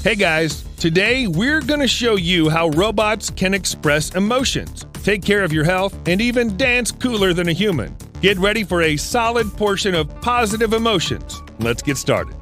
Hey guys, today we're going to show you how robots can express emotions, take care of your health, and even dance cooler than a human. Get ready for a solid portion of positive emotions. Let's get started.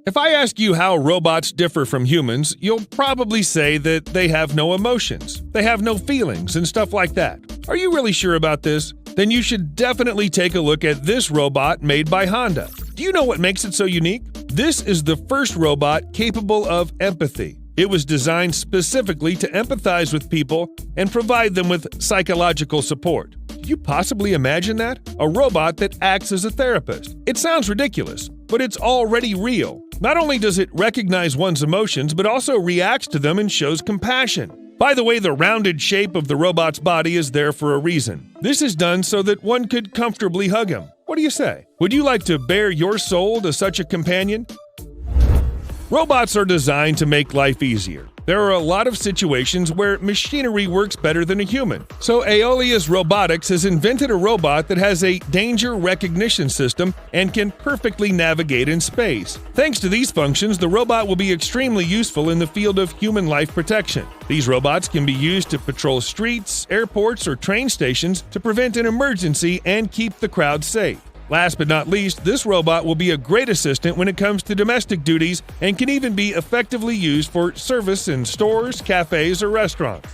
If I ask you how robots differ from humans, you'll probably say that they have no emotions, they have no feelings, and stuff like that. Are you really sure about this? Then you should definitely take a look at this robot made by Honda. Do you know what makes it so unique? This is the first robot capable of empathy. It was designed specifically to empathize with people and provide them with psychological support. Could you possibly imagine that? A robot that acts as a therapist. It sounds ridiculous, but it's already real. Not only does it recognize one's emotions, but also reacts to them and shows compassion. By the way, the rounded shape of the robot's body is there for a reason. This is done so that one could comfortably hug him. What do you say? Would you like to bare your soul to such a companion? Robots are designed to make life easier. There are a lot of situations where machinery works better than a human. So Aeolia's Robotics has invented a robot that has a danger recognition system and can perfectly navigate in space. Thanks to these functions, the robot will be extremely useful in the field of human life protection. These robots can be used to patrol streets, airports, or train stations to prevent an emergency and keep the crowd safe. Last but not least, this robot will be a great assistant when it comes to domestic duties and can even be effectively used for service in stores, cafes, or restaurants.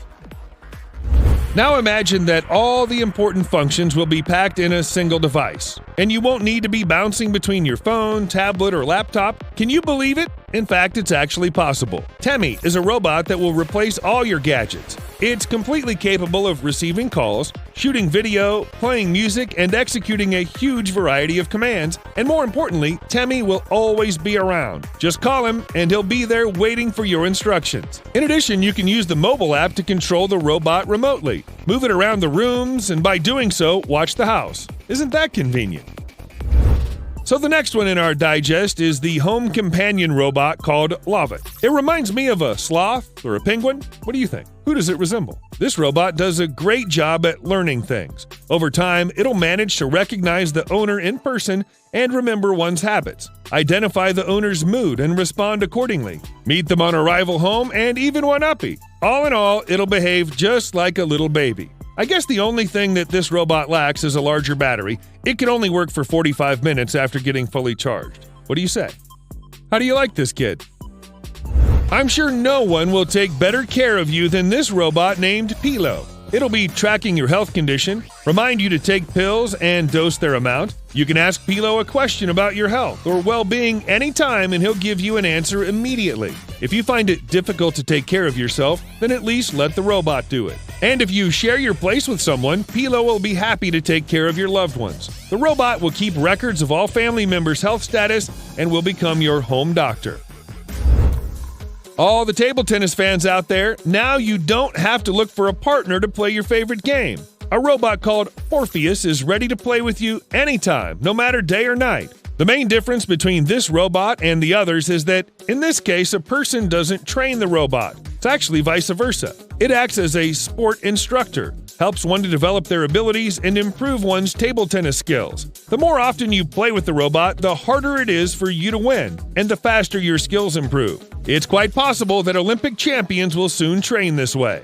Now imagine that all the important functions will be packed in a single device, and you won't need to be bouncing between your phone, tablet, or laptop. Can you believe it? In fact, it's actually possible. Temi is a robot that will replace all your gadgets. It's completely capable of receiving calls, shooting video, playing music, and executing a huge variety of commands. And more importantly, Temi will always be around. Just call him, and he'll be there waiting for your instructions. In addition, you can use the mobile app to control the robot remotely. Move it around the rooms, and by doing so, watch the house. Isn't that convenient? So the next one in our digest is the home companion robot called Lovett. It reminds me of a sloth or a penguin. What do you think? Who does it resemble? This robot does a great job at learning things. Over time, it'll manage to recognize the owner in person and remember one's habits, identify the owner's mood and respond accordingly, meet them on arrival home, and even one-uppy. All in all, it'll behave just like a little baby. I guess the only thing that this robot lacks is a larger battery. It can only work for 45 minutes after getting fully charged. What do you say? How do you like this kid? I'm sure no one will take better care of you than this robot named Pilo. It'll be tracking your health condition, remind you to take pills and dose their amount. You can ask Pilo a question about your health or well-being anytime and he'll give you an answer immediately. If you find it difficult to take care of yourself, then at least let the robot do it. And if you share your place with someone, Pilo will be happy to take care of your loved ones. The robot will keep records of all family members' health status and will become your home doctor. All the table tennis fans out there, now you don't have to look for a partner to play your favorite game. A robot called Orpheus is ready to play with you anytime, no matter day or night. The main difference between this robot and the others is that, in this case, a person doesn't train the robot. It's actually vice versa. It acts as a sport instructor, helps one to develop their abilities and improve one's table tennis skills. The more often you play with the robot, the harder it is for you to win, and the faster your skills improve. It's quite possible that Olympic champions will soon train this way.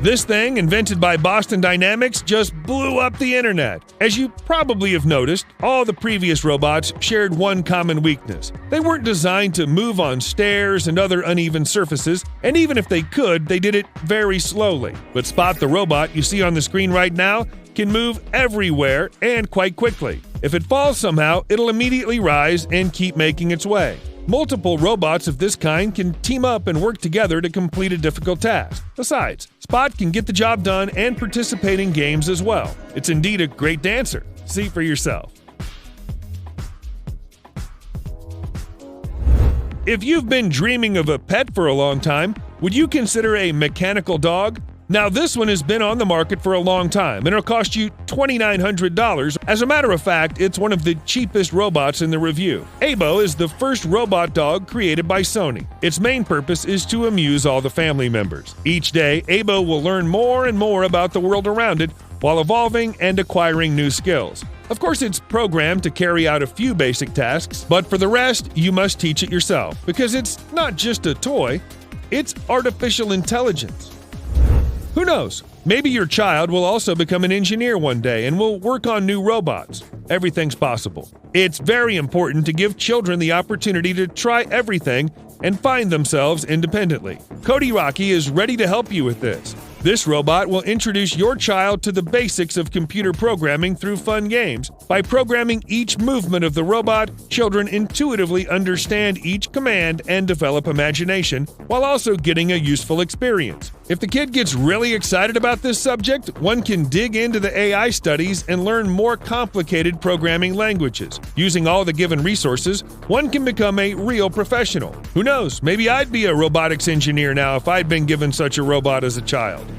This thing, invented by Boston Dynamics, just blew up the internet. As you probably have noticed, all the previous robots shared one common weakness. They weren't designed to move on stairs and other uneven surfaces, and even if they could, they did it very slowly. But Spot, the robot you see on the screen right now, can move everywhere and quite quickly. If it falls somehow, it'll immediately rise and keep making its way. Multiple robots of this kind can team up and work together to complete a difficult task. Besides, Spot can get the job done and participate in games as well. It's indeed a great dancer. See for yourself. If you've been dreaming of a pet for a long time, would you consider a mechanical dog? Now, this one has been on the market for a long time, and it'll cost you $2,900. As a matter of fact, it's one of the cheapest robots in the review. Aibo is the first robot dog created by Sony. Its main purpose is to amuse all the family members. Each day, Aibo will learn more and more about the world around it, while evolving and acquiring new skills. Of course, it's programmed to carry out a few basic tasks, but for the rest, you must teach it yourself, because it's not just a toy, it's artificial intelligence. Who knows? Maybe your child will also become an engineer one day and will work on new robots. Everything's possible. It's very important to give children the opportunity to try everything and find themselves independently. Cody Rocky is ready to help you with this. This robot will introduce your child to the basics of computer programming through fun games. By programming each movement of the robot, children intuitively understand each command and develop imagination, while also getting a useful experience. If the kid gets really excited about this subject, one can dig into the AI studies and learn more complicated programming languages. Using all the given resources, one can become a real professional. Who knows, maybe I'd be a robotics engineer now if I'd been given such a robot as a child.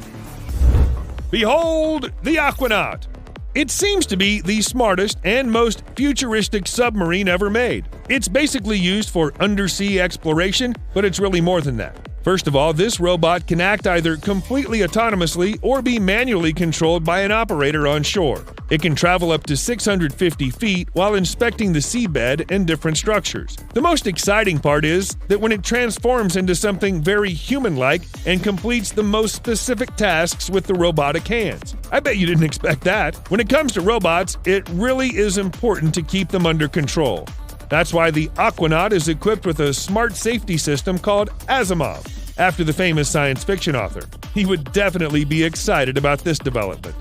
Behold the Aquanaut! It seems to be the smartest and most futuristic submarine ever made. It's basically used for undersea exploration, but it's really more than that. First of all, this robot can act either completely autonomously or be manually controlled by an operator on shore. It can travel up to 650 feet while inspecting the seabed and different structures. The most exciting part is that when it transforms into something very human-like and completes the most specific tasks with the robotic hands. I bet you didn't expect that. When it comes to robots, it really is important to keep them under control. That's why the Aquanaut is equipped with a smart safety system called Asimov, after the famous science fiction author. He would definitely be excited about this development.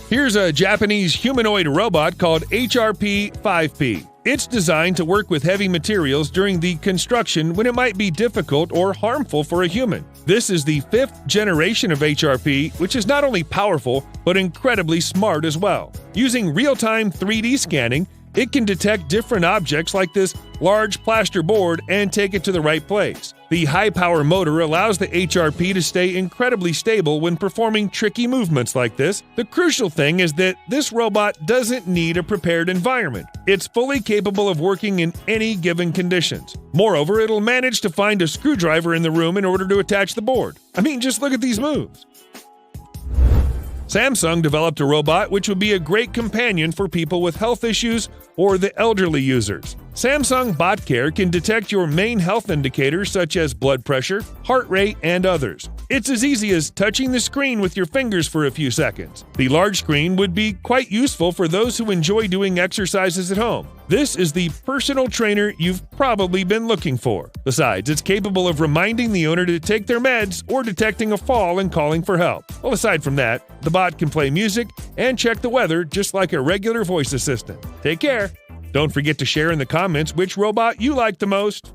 Here's a Japanese humanoid robot called HRP-5P. It's designed to work with heavy materials during the construction when it might be difficult or harmful for a human. This is the 5th generation of HRP, which is not only powerful, but incredibly smart as well. Using real-time 3D scanning, it can detect different objects like this large plaster board and take it to the right place. The high-power motor allows the HRP to stay incredibly stable when performing tricky movements like this. The crucial thing is that this robot doesn't need a prepared environment. It's fully capable of working in any given conditions. Moreover, it'll manage to find a screwdriver in the room in order to attach the board. I mean, just look at these moves. Samsung developed a robot which would be a great companion for people with health issues or the elderly users. Samsung Bot Care can detect your main health indicators such as blood pressure, heart rate, and others. It's as easy as touching the screen with your fingers for a few seconds. The large screen would be quite useful for those who enjoy doing exercises at home. This is the personal trainer you've probably been looking for. Besides, it's capable of reminding the owner to take their meds or detecting a fall and calling for help. Well, aside from that, the bot can play music and check the weather just like a regular voice assistant. Take care. Don't forget to share in the comments which robot you like the most.